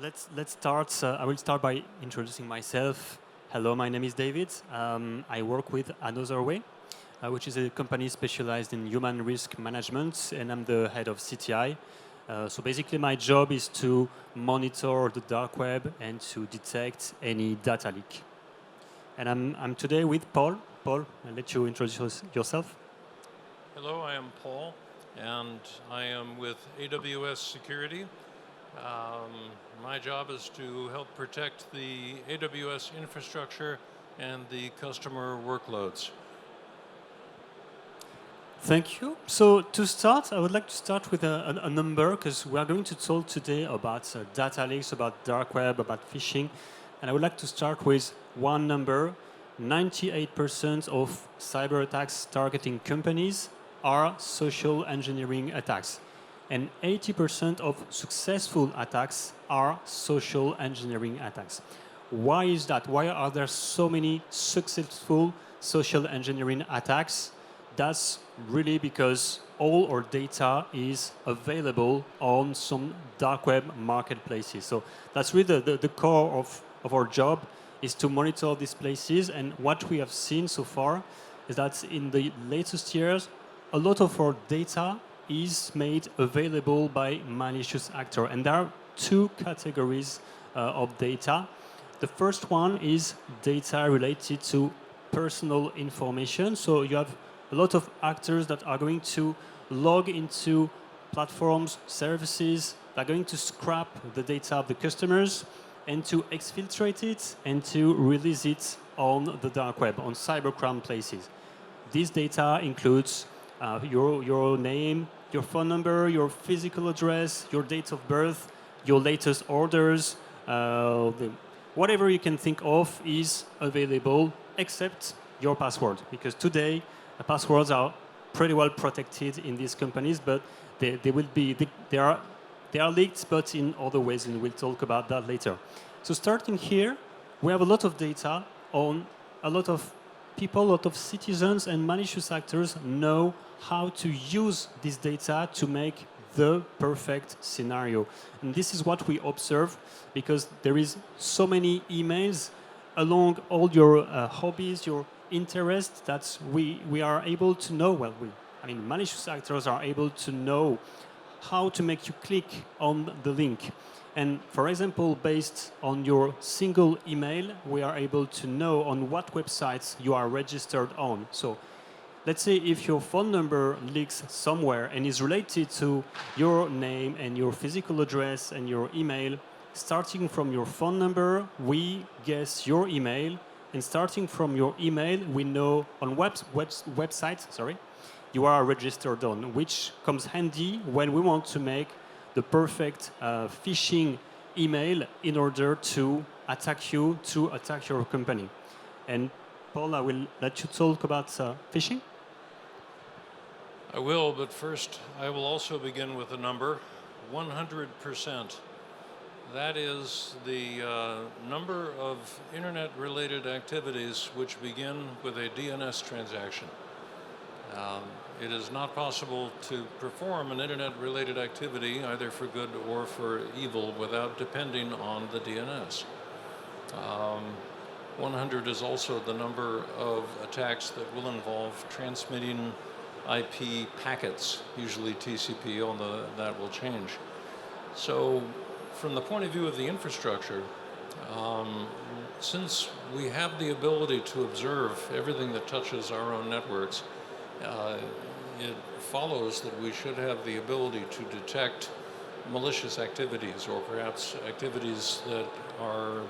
let's start. I will start by introducing myself. Hello, my name is David. I work with Another Way, which is a company specialized in human risk management, and I'm the head of CTI. So basically, my job is to monitor the dark web and to detect any data leak. And I'm today with Paul. Paul, I'll let you introduce yourself. Hello, I am Paul, and I am with AWS Security. My job is to help protect the AWS infrastructure and the customer workloads. Thank you. So to start, I would like to start with a number, because we are going to talk today about data leaks, about dark web, about phishing. And I would like to start with one number. 98% of cyber attacks targeting companies are social engineering attacks. And 80% of successful attacks are social engineering attacks. Why is that? Why are there so many successful social engineering attacks? That's really because all our data is available on some dark web marketplaces. So that's really the core of our job, is to monitor these places. And what we have seen so far is that in the latest years, a lot of our data is made available by malicious actors. And there are two categories of data. The first one is data related to personal information. So you have a lot of actors that are going to log into platforms, services, that are going to scrap the data of the customers and to exfiltrate it and to release it on the dark web, on cybercrime places. This data includes your name, your phone number, your physical address, your date of birth, your latest orders, whatever you can think of is available except your password. Because today, passwords are pretty well protected in these companies, but they are leaked, but in other ways, and we'll talk about that later. So starting here, we have a lot of data on a lot of people, a lot of citizens, and malicious actors know how to use this data to make the perfect scenario. And this is what we observe, because there is so many emails along all your hobbies, your interests, that we are able to know, malicious actors are able to know how to make you click on the link. And for example, based on your single email, we are able to know on what websites you are registered on. So let's say if your phone number leaks somewhere and is related to your name and your physical address and your email, starting from your phone number, we guess your email, and starting from your email, we know on websites, you are registered on, which comes handy when we want to make the perfect phishing email in order to attack you, to attack your company. And Paul, I will let you talk about phishing. I will, but first I will also begin with a number, 100%. That is the number of internet-related activities which begin with a DNS transaction. It is not possible to perform an internet-related activity, either for good or for evil, without depending on the DNS. 100 is also the number of attacks that will involve transmitting IP packets, usually TCP, although that will change. So from the point of view of the infrastructure, since we have the ability to observe everything that touches our own networks, it follows that we should have the ability to detect malicious activities, or perhaps activities that are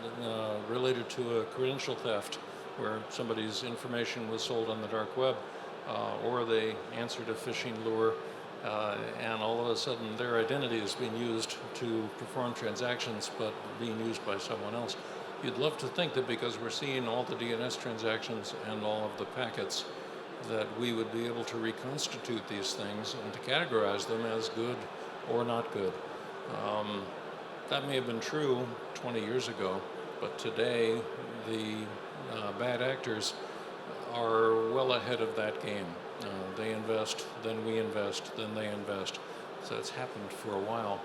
related to a credential theft, where somebody's information was sold on the dark web, or they answered a phishing lure, and all of a sudden their identity is being used to perform transactions, but being used by someone else. You'd love to think that because we're seeing all the DNS transactions and all of the packets, that we would be able to reconstitute these things and to categorize them as good or not good. That may have been true 20 years ago, but today the bad actors are well ahead of that game. They invest, then we invest, then they invest. So it's happened for a while.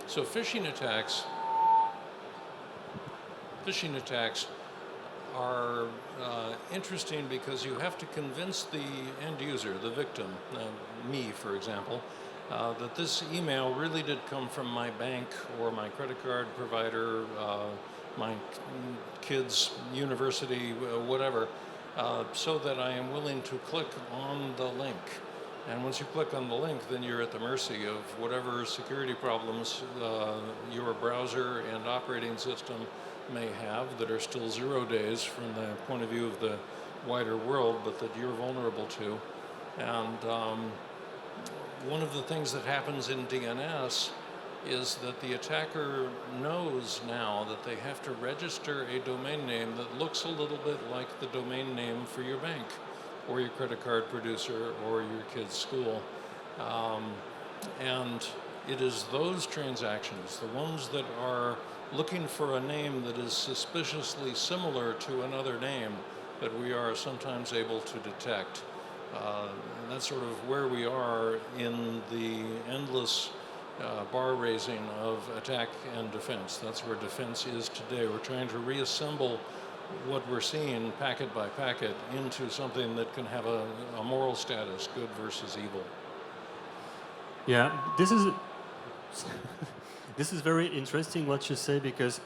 So phishing attacks are interesting because you have to convince the end user, the victim, me for example, that this email really did come from my bank or my credit card provider, my kid's university, whatever, so that I am willing to click on the link. And once you click on the link, then you're at the mercy of whatever security problems your browser and operating system may have that are still 0 days from the point of view of the wider world, but that you're vulnerable to. And one of the things that happens in DNS is that the attacker knows now that they have to register a domain name that looks a little bit like the domain name for your bank or your credit card producer or your kid's school. And it is those transactions, the ones that are looking for a name that is suspiciously similar to another name, that we are sometimes able to detect. And that's sort of where we are in the endless bar raising of attack and defense. That's where defense is today. We're trying to reassemble what we're seeing packet by packet into something that can have a moral status, good versus evil. Yeah, this is this is very interesting what you say, because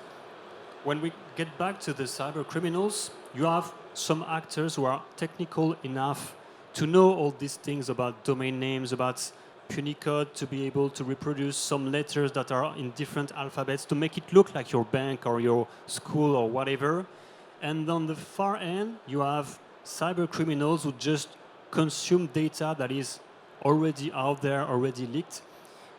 when we get back to the cyber criminals, you have some actors who are technical enough to know all these things about domain names, about Unicode, to be able to reproduce some letters that are in different alphabets to make it look like your bank or your school or whatever. And on the far end, you have cyber criminals who just consume data that is already out there, already leaked,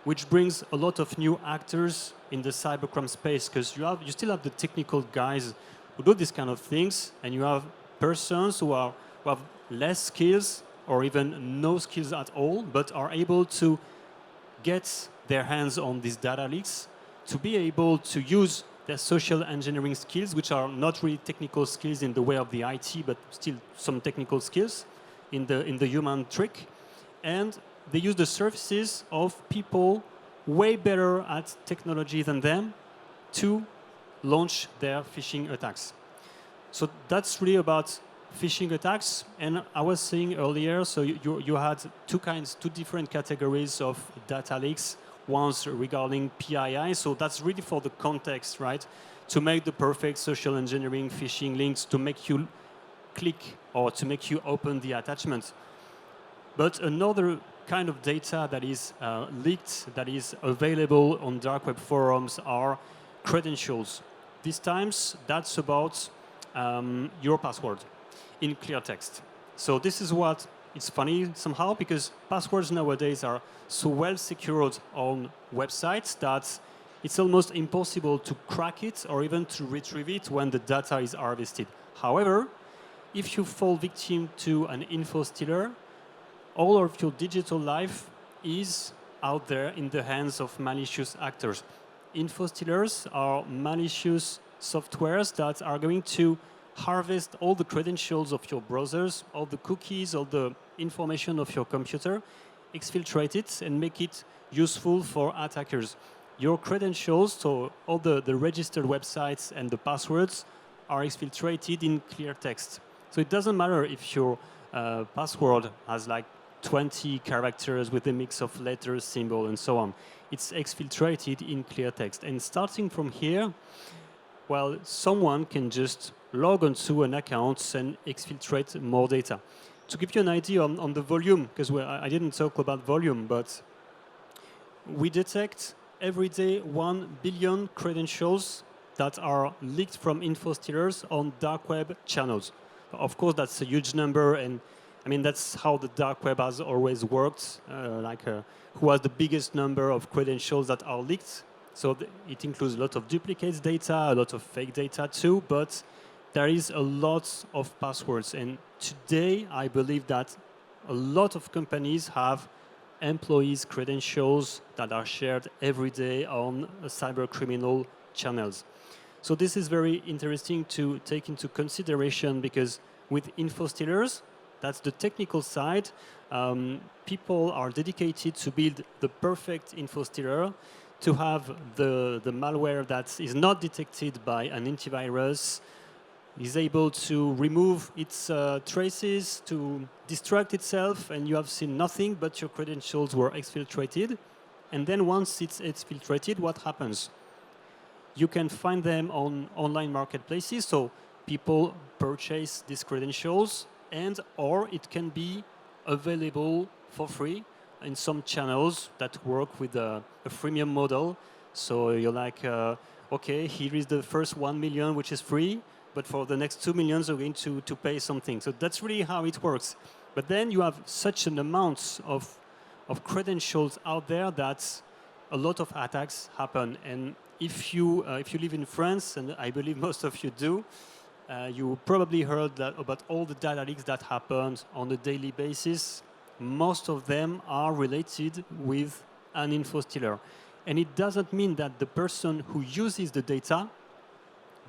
which brings a lot of new actors in the cybercrime space, because you still have the technical guys who do these kind of things, and you have persons who have less skills or even no skills at all, but are able to get their hands on these data leaks, to be able to use their social engineering skills, which are not really technical skills in the way of the IT, but still some technical skills in the human trick. And they use the services of people way better at technology than them to launch their phishing attacks. So that's really about phishing attacks. And I was saying earlier, so you had two different categories of data leaks. One's regarding PII, so that's really for the context, right? To make the perfect social engineering phishing links to make you click or to make you open the attachment. But another kind of data that is leaked, that is available on dark web forums, are credentials. These times, that's about your password in clear text. So this is what, it's funny somehow, because passwords nowadays are so well secured on websites that it's almost impossible to crack it or even to retrieve it when the data is harvested. However, if you fall victim to an info stealer, all of your digital life is out there in the hands of malicious actors. Info stealers are malicious softwares that are going to harvest all the credentials of your browsers, all the cookies, all the information of your computer, exfiltrate it and make it useful for attackers. Your credentials, so all the registered websites and the passwords, are exfiltrated in clear text. So it doesn't matter if your password has like 20 characters with a mix of letters, symbols, and so on. It's exfiltrated in clear text. And starting from here, well, someone can just log onto an account and exfiltrate more data. To give you an idea on the volume, because I didn't talk about volume, but we detect every day 1 billion credentials that are leaked from info stealers on dark web channels. Of course, that's a huge number, and I mean, that's how the dark web has always worked, who has the biggest number of credentials that are leaked. So it includes a lot of duplicates data, a lot of fake data too, but there is a lot of passwords. And today, I believe that a lot of companies have employees' credentials that are shared every day on cyber criminal channels. So this is very interesting to take into consideration, because with info stealers, that's the technical side. People are dedicated to build the perfect info stealer, to have the malware that is not detected by an antivirus, is able to remove its traces, to destruct itself, and you have seen nothing but your credentials were exfiltrated. And then once it's exfiltrated, what happens? You can find them on online marketplaces, so people purchase these credentials, and or it can be available for free in some channels that work with a freemium model. So you're like, okay, here is the first 1 million, which is free, but for the next 2 millions, you're going to pay something. So that's really how it works. But then you have such an amount of credentials out there that a lot of attacks happen. And if you live in France, and I believe most of you do, you probably heard about all the data leaks that happen on a daily basis. Most of them are related with an info stealer. And it doesn't mean that the person who uses the data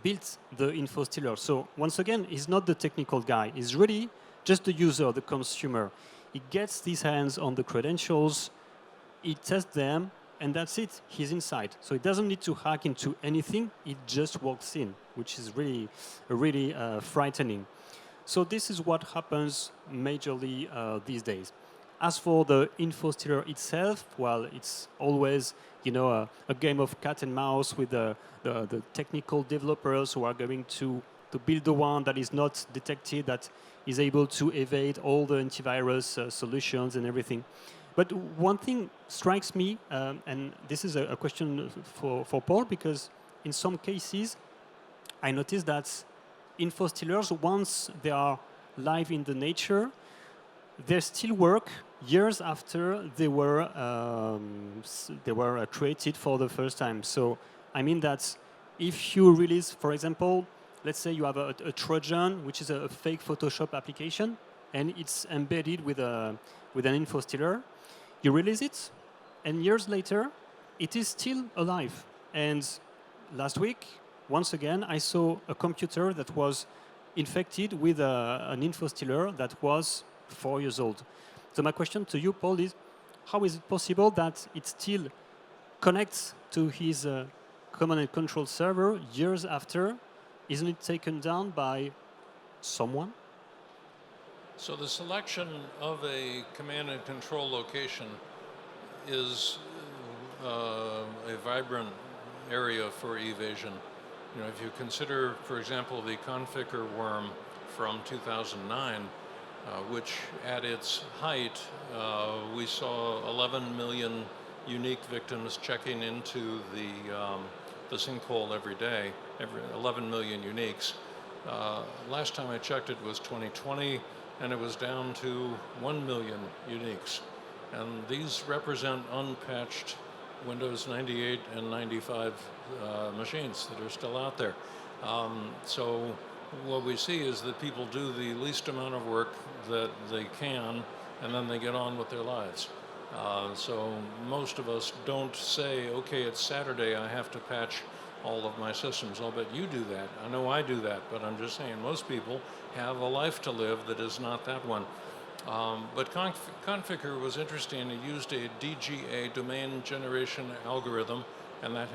built the info stealer. So once again, he's not the technical guy. He's really just the user, the consumer. He gets his hands on the credentials, he tests them, and that's it. He's inside. So he doesn't need to hack into anything. He just walks in, which is really frightening. So this is what happens majorly these days. As for the info stealer itself, well, it's always, a game of cat and mouse with the technical developers who are going to build the one that is not detected, that is able to evade all the antivirus solutions and everything. But one thing strikes me, and this is a question for Paul, because in some cases, I noticed that info stealers, once they are live in the nature, they still work years after they were created for the first time. So I mean that if you release, for example, let's say you have a Trojan, which is a fake Photoshop application, and it's embedded with an info stealer. You release it, and years later, it is still alive. And last week, once again, I saw a computer that was infected with an info stealer that was 4 years old. So my question to you, Paul, is how is it possible that it still connects to his command and control server years after? Isn't it taken down by someone? So the selection of a command and control location is a vibrant area for evasion. If you consider, for example, the Conficker worm from 2009, which at its height, we saw 11 million unique victims checking into the sinkhole every day, 11 million uniques. Last time I checked it was 2020, and it was down to 1 million uniques. And these represent unpatched Windows 98 and 95 machines that are still out there. So what we see is that people do the least amount of work that they can, and then they get on with their lives. So most of us don't say, okay, it's Saturday, I have to patch all of my systems. I'll bet you do that. I know I do that, but I'm just saying most people have a life to live that is not that one. But Conficker was interesting. It used a DGA, domain generation algorithm, and that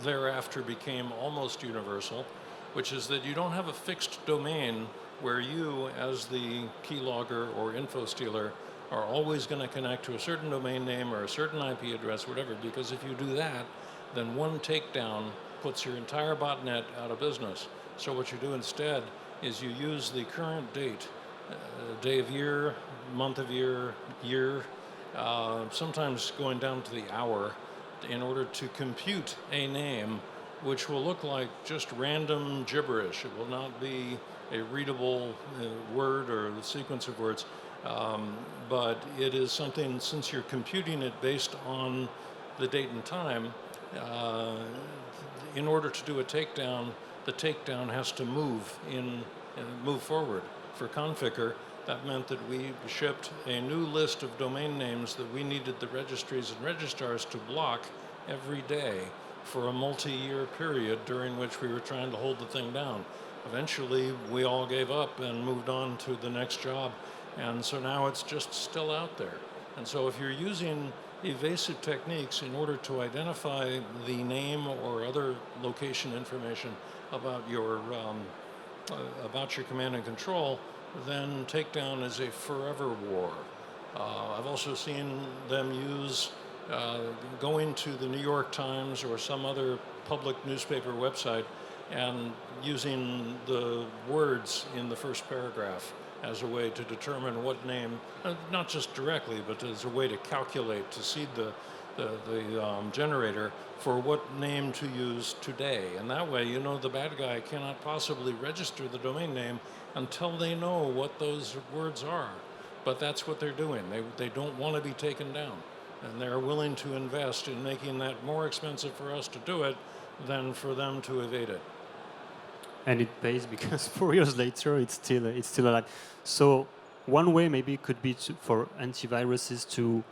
thereafter became almost universal, which is that you don't have a fixed domain where you, as the keylogger or info stealer, are always going to connect to a certain domain name or a certain IP address, whatever, because if you do that, then one takedown puts your entire botnet out of business. So what you do instead is you use the current date, day of year, month of year, sometimes going down to the hour, in order to compute a name which will look like just random gibberish. It will not be a readable word or a sequence of words, but it is something, since you're computing it based on the date and time, in order to do a takedown, the takedown has to move forward. For Conficker, that meant that we shipped a new list of domain names that we needed the registries and registrars to block every day for a multi-year period during which we were trying to hold the thing down. Eventually, we all gave up and moved on to the next job, and so now it's just still out there. And so if you're using evasive techniques in order to identify the name or other location information about your command and control, then takedown is a forever war. I've also seen them use going to the New York Times or some other public newspaper website and using the words in the first paragraph as a way to determine what name, not just directly, but as a way to calculate, to seed the generator for what name to use today. And that way, you know, the bad guy cannot possibly register the domain name until they know what those words are. But that's what they're doing. They don't want to be taken down. And they're willing to invest in making that more expensive for us to do it than for them to evade it. And it pays because 4 years later it's still alive. So one way maybe could be for antiviruses to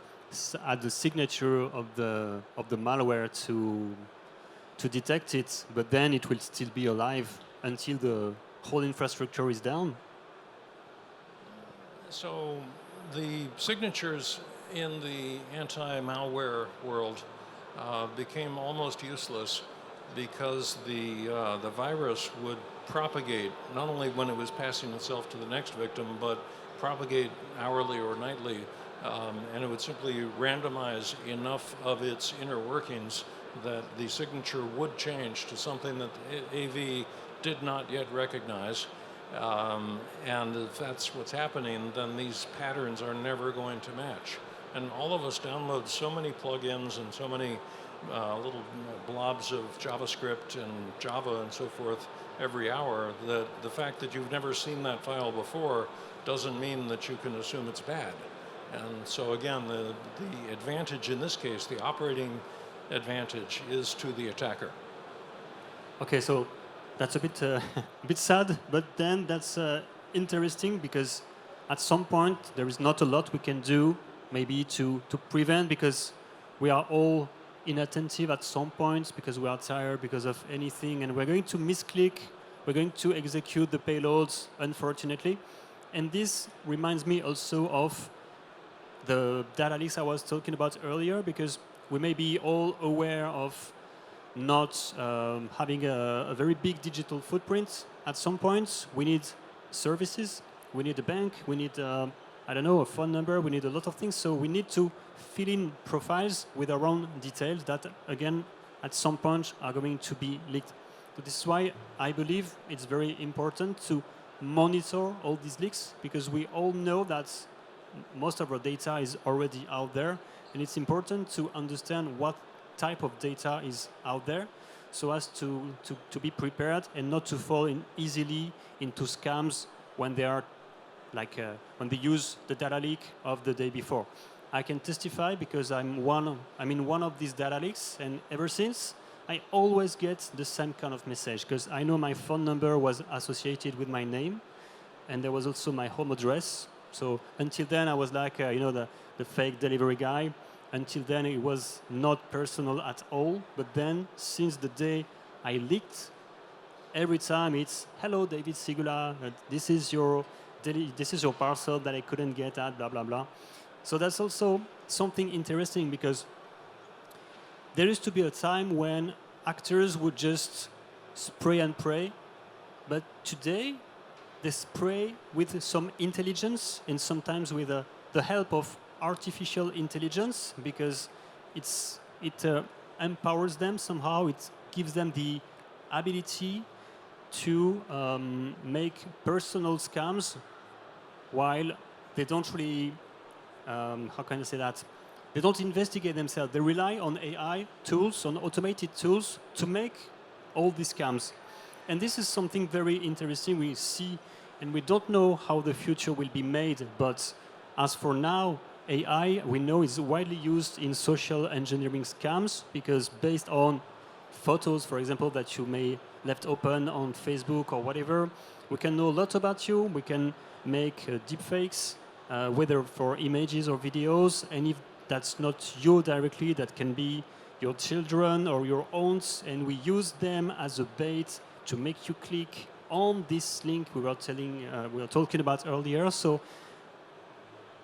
add the signature of the malware to detect it, but then it will still be alive until the whole infrastructure is down. So the signatures in the anti-malware world became almost useless because the virus would propagate not only when it was passing itself to the next victim, but propagate hourly or nightly, and it would simply randomize enough of its inner workings that the signature would change to something that AV did not yet recognize. And if that's what's happening, then these patterns are never going to match. And all of us download so many plugins and so many little blobs of JavaScript and Java and so forth every hour that the fact that you've never seen that file before doesn't mean that you can assume it's bad. And so again, the advantage in this case, the operating advantage, is to the attacker. Okay, so that's a bit sad, but then that's interesting because at some point there is not a lot we can do maybe to prevent, because we are all inattentive at some points because we are tired because of anything, and we're going to misclick, we're going to execute the payloads, unfortunately. And this reminds me also of the data leaks I was talking about earlier, because we may be all aware of not having a very big digital footprint. At some points, we need services, we need a bank, we need, I don't know, a phone number, we need a lot of things. So we need to fill in profiles with our own details that, again, at some point are going to be leaked. So this is why I believe it's very important to monitor all these leaks, because we all know that most of our data is already out there, and it's important to understand what type of data is out there so as to be prepared and not to fall in easily into scams when they are like when they use the data leak of the day before. I can testify because I'm in one of these data leaks, and ever since I always get the same kind of message, because I know my phone number was associated with my name, and there was also my home address. So until then I was like the fake delivery guy. Until then it was not personal at all. But then since the day I leaked, every time it's, hello David Sigula, this is your parcel that I couldn't get at, blah blah blah. So that's also something interesting, because there used to be a time when actors would just spray and pray, but today they spray with some intelligence, and sometimes with the help of artificial intelligence, because it empowers them somehow. It gives them the ability to make personal scams while they don't really, how can I say that? They don't investigate themselves. They rely on AI tools, on automated tools to make all these scams. And this is something very interesting we see, and we don't know how the future will be made. But as for now, AI, we know, is widely used in social engineering scams, because based on photos, for example, that you may left open on Facebook or whatever, we can know a lot about you. We can make deepfakes, whether for images or videos, and if that's not you directly, that can be your children or your aunts, and we use them as a bait to make you click on this link we were talking about earlier. So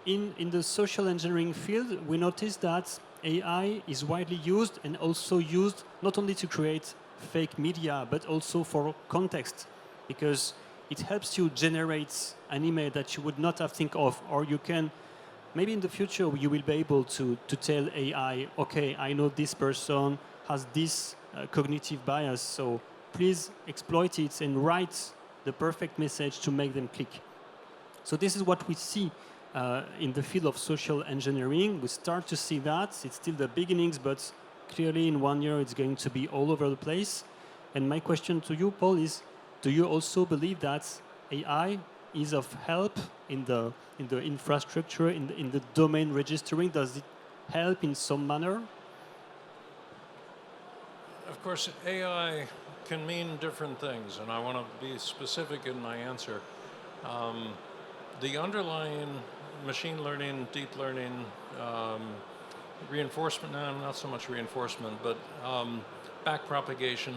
in the social engineering field, we noticed that AI is widely used and also used not only to create fake media, but also for context, because it helps you generate an email that you would not have think of, or you can, maybe in the future, you will be able to tell AI, okay, I know this person has this cognitive bias, so please exploit it and write the perfect message to make them click. So this is what we see in the field of social engineering. We start to see that. It's still the beginnings, but clearly in 1 year it's going to be all over the place. And my question to you, Paul, is do you also believe that AI is of help in the infrastructure, in the domain registering? Does it help in some manner? Of course, AI can mean different things, and I want to be specific in my answer. The underlying machine learning, deep learning, reinforcement, no, not so much reinforcement, but backpropagation,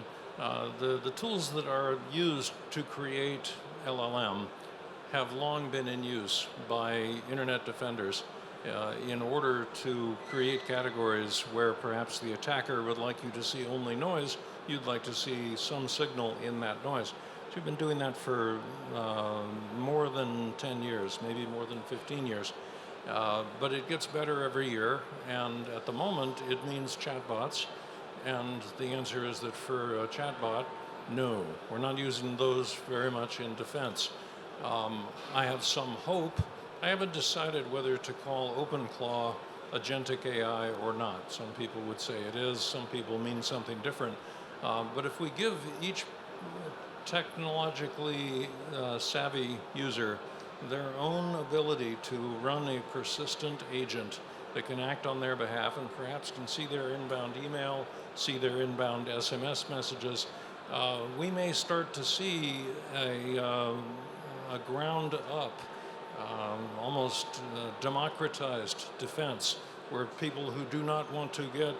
the tools that are used to create LLM have long been in use by internet defenders in order to create categories where perhaps the attacker would like you to see only noise, you'd like to see some signal in that noise. So we've been doing that for more than 10 years, maybe more than 15 years. But it gets better every year, and at the moment it means chatbots. And the answer is that for a chatbot, no, we're not using those very much in defense. I have some hope. I haven't decided whether to call OpenClaw agentic AI or not. Some people would say it is, some people mean something different. But if we give each technologically savvy user their own ability to run a persistent agent that can act on their behalf and perhaps can see their inbound email, see their inbound SMS messages, we may start to see a ground up, almost democratized defense where people who do not want to get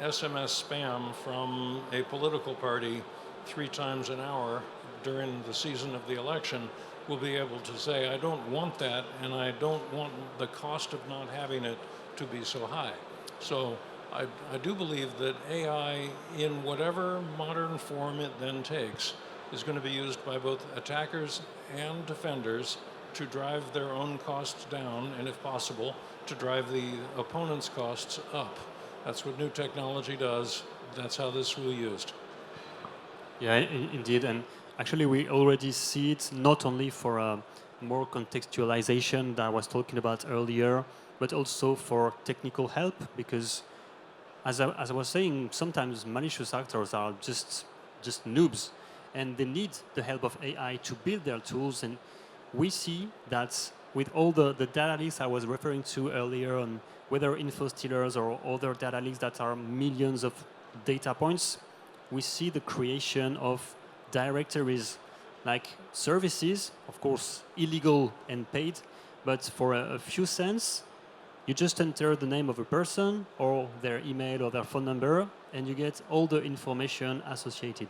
SMS spam from a political party 3 times an hour during the season of the election will be able to say, I don't want that, and I don't want the cost of not having it to be so high. So I do believe that AI, in whatever modern form it then takes, is going to be used by both attackers and defenders to drive their own costs down, and if possible, to drive the opponent's costs up. That's what new technology does. That's how this will be used. Yeah, indeed. And actually, we already see it not only for more contextualization that I was talking about earlier, but also for technical help, because as I was saying, sometimes malicious actors are just noobs, and they need the help of AI to build their tools. And we see that with all the data leaks I was referring to earlier, on whether info stealers or other data leaks that are millions of data points, we see the creation of directories like services, of course illegal and paid, but for a few cents, you just enter the name of a person or their email or their phone number, and you get all the information associated.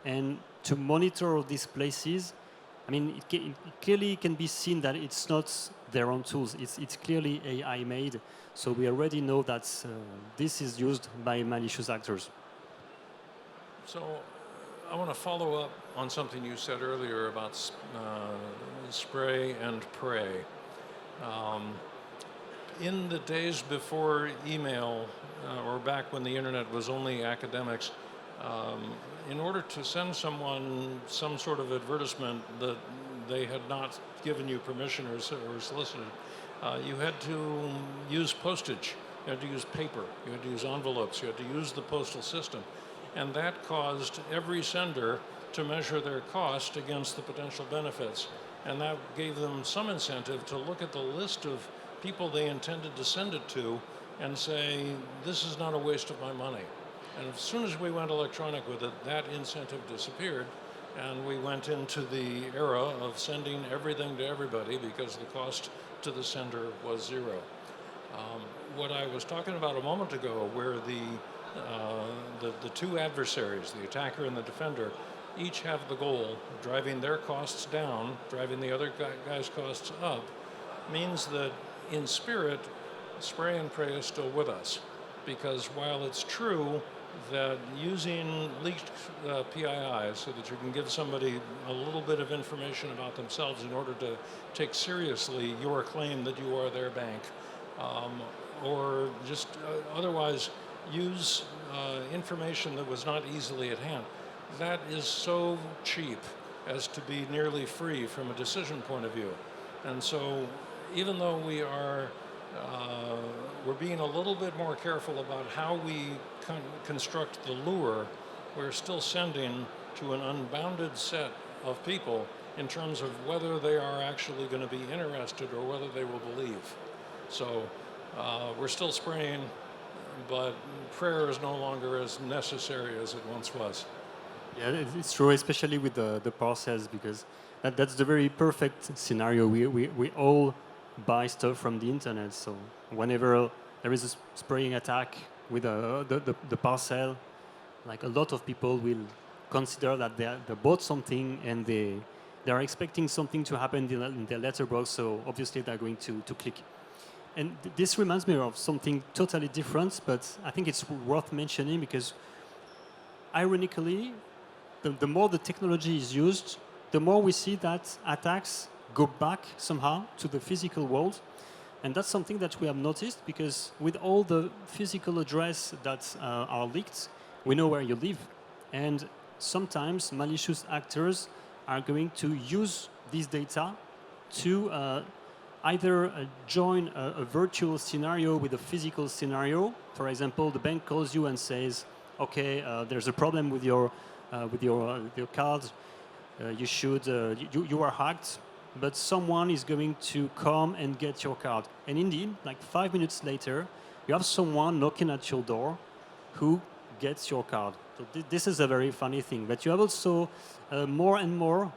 And to monitor these places, I mean, it clearly can be seen that it's not their own tools. It's clearly AI made. So we already know that this is used by malicious actors. So I want to follow up on something you said earlier about spray and pray. In the days before email, or back when the internet was only academics, in order to send someone some sort of advertisement that they had not given you permission or solicited, you had to use postage, you had to use paper, you had to use envelopes, you had to use the postal system. And that caused every sender to measure their cost against the potential benefits. And that gave them some incentive to look at the list of people they intended to send it to and say, this is not a waste of my money. And as soon as we went electronic with it, that incentive disappeared, and we went into the era of sending everything to everybody because the cost to the sender was zero. What I was talking about a moment ago, where the two adversaries, the attacker and the defender, each have the goal of driving their costs down, driving the other guy's costs up, means that in spirit, spray and pray is still with us. Because while it's true that using leaked PII so that you can give somebody a little bit of information about themselves in order to take seriously your claim that you are their bank, or just otherwise use information that was not easily at hand, that is so cheap as to be nearly free from a decision point of view. And so even though we're being a little bit more careful about how we construct the lure, we're still sending to an unbounded set of people in terms of whether they are actually going to be interested or whether they will believe. So we're still spraying, but prayer is no longer as necessary as it once was. Yeah, it's true, especially with the parcels, because that's the very perfect scenario. We all buy stuff from the internet, so whenever there is a spraying attack with the parcel, like a lot of people will consider that they bought something and they are expecting something to happen in their letterbox, so obviously they're going to click. And this reminds me of something totally different, but I think it's worth mentioning because ironically, the more the technology is used, the more we see that attacks go back somehow to the physical world. And that's something that we have noticed because with all the physical address that are leaked, we know where you live. And sometimes malicious actors are going to use this data to either join a virtual scenario with a physical scenario. For example, the bank calls you and says, okay, there's a problem with your card. You are hacked, but someone is going to come and get your card. And indeed, like 5 minutes later, you have someone knocking at your door who gets your card. So this is a very funny thing. But you have also more and more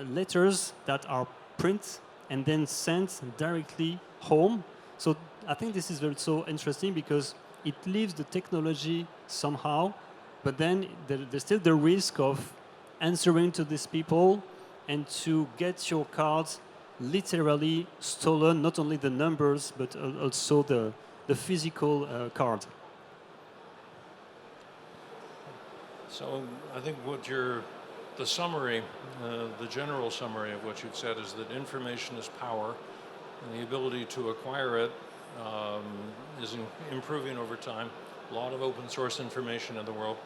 letters that are printed and then sent directly home. So I think this is also interesting because it leaves the technology somehow, but then there's still the risk of answering to these people and to get your cards literally stolen, not only the numbers, but also the physical card. So I think the summary, the general summary of what you've said is that information is power, and the ability to acquire it is improving over time. A lot of open source information in the world,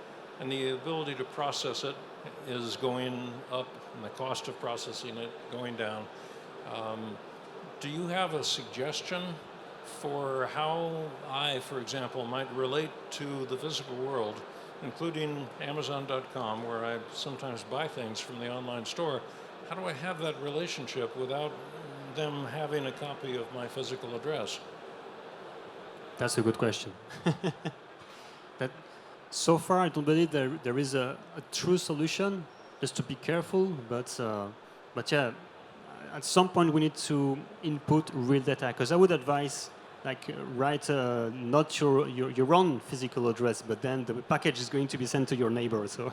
and the ability to process it is going up, and the cost of processing it going down. Do you have a suggestion for how I, for example, might relate to the physical world, including Amazon.com, where I sometimes buy things from the online store? How do I have that relationship without them having a copy of my physical address? That's a good question. So far, I don't believe there is a true solution. Just to be careful, but yeah, at some point we need to input real data. Because I would advise, like, write not your own physical address, but then the package is going to be sent to your neighbor. So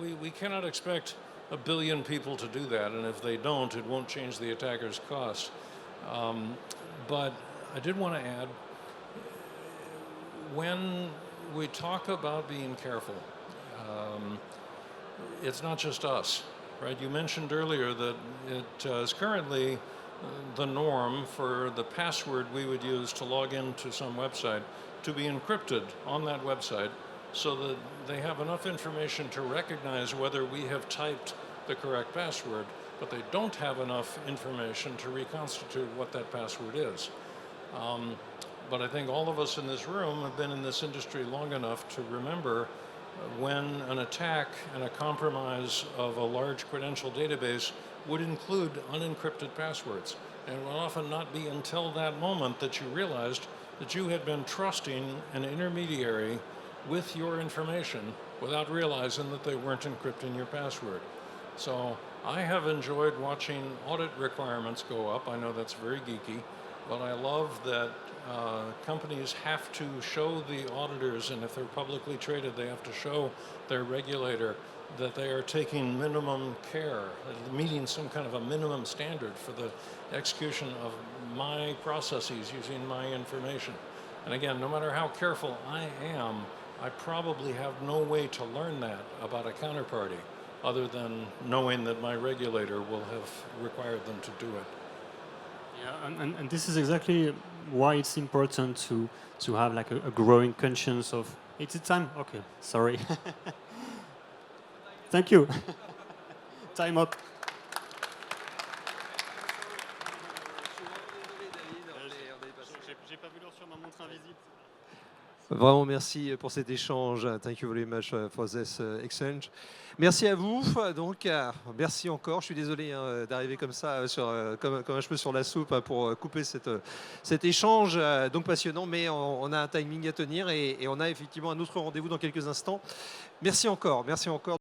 we cannot expect 1 billion people to do that, and if they don't, it won't change the attacker's cost. But I did want to add, when we talk about being careful, it's not just us, right? You mentioned earlier that it is currently the norm for the password we would use to log into some website to be encrypted on that website so that they have enough information to recognize whether we have typed the correct password, but they don't have enough information to reconstitute what that password is. But I think all of us in this room have been in this industry long enough to remember when an attack and a compromise of a large credential database would include unencrypted passwords. And it will often not be until that moment that you realized that you had been trusting an intermediary with your information without realizing that they weren't encrypting your password. So I have enjoyed watching audit requirements go up. I know that's very geeky, but I love that companies have to show the auditors, and if they're publicly traded, they have to show their regulator that they are taking minimum care, meeting some kind of a minimum standard for the execution of my processes using my information. And again, no matter how careful I am, I probably have no way to learn that about a counterparty other than knowing that my regulator will have required them to do it. Yeah, and this is exactly why it's important to have like a growing conscience of, it's a time, okay, sorry. Thank you. Time up. J'ai pas vu l'heure sur ma montre invisible. Vraiment, merci pour cet échange. Thank you very much for this exchange. Merci à vous. Donc, merci encore. Je suis désolé d'arriver comme ça, comme un cheveu sur la soupe, pour couper cet échange donc passionnant. Mais on a un timing à tenir et on a effectivement un autre rendez-vous dans quelques instants. Merci encore. Merci encore.